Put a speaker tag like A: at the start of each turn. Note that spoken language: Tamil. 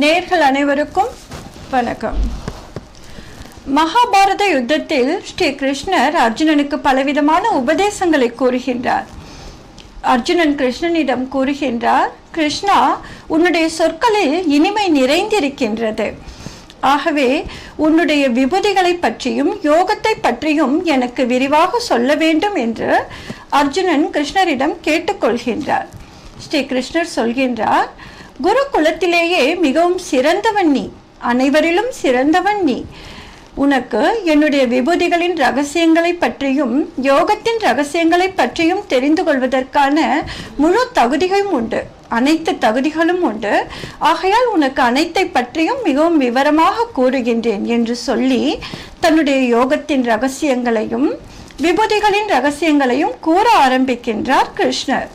A: நேயர்கள் அனைவருக்கும் வணக்கம். மகாபாரத யுத்தத்தில் ஸ்ரீ கிருஷ்ணர் அர்ஜுனனுக்கு பலவிதமான உபதேசங்களை கூறுகின்றார். அர்ஜுனன் கிருஷ்ணனிடம் கூறுகின்றார், கிருஷ்ணா, உன்னுடைய சொற்களில் இனிமை நிறைந்திருக்கின்றது. ஆகவே உன்னுடைய விபூதிகளை பற்றியும் யோகத்தை பற்றியும் எனக்கு விரிவாக சொல்ல வேண்டும் என்று அர்ஜுனன் கிருஷ்ணரிடம் கேட்டுக்கொள்கின்றார். ஸ்ரீ கிருஷ்ணர் சொல்கின்றார், குரு குலத்திலேயே மிகவும் சிறந்தவன் நீ, அனைவரிலும் சிறந்தவன் நீ. உனக்கு என்னுடைய விபூதிகளின் ரகசியங்களை பற்றியும் யோகத்தின் ரகசியங்களை பற்றியும் தெரிந்து கொள்வதற்கான முழு தகுதிகளும் உண்டு, அனைத்து தகுதிகளும் உண்டு. ஆகையால் உனக்கு அனைத்தை பற்றியும் மிகவும் விவரமாக கூறுகின்றேன் என்று சொல்லி தன்னுடைய யோகத்தின் ரகசியங்களையும் விபூதிகளின் ரகசியங்களையும் கூற ஆரம்பிக்கின்றார் கிருஷ்ணர்.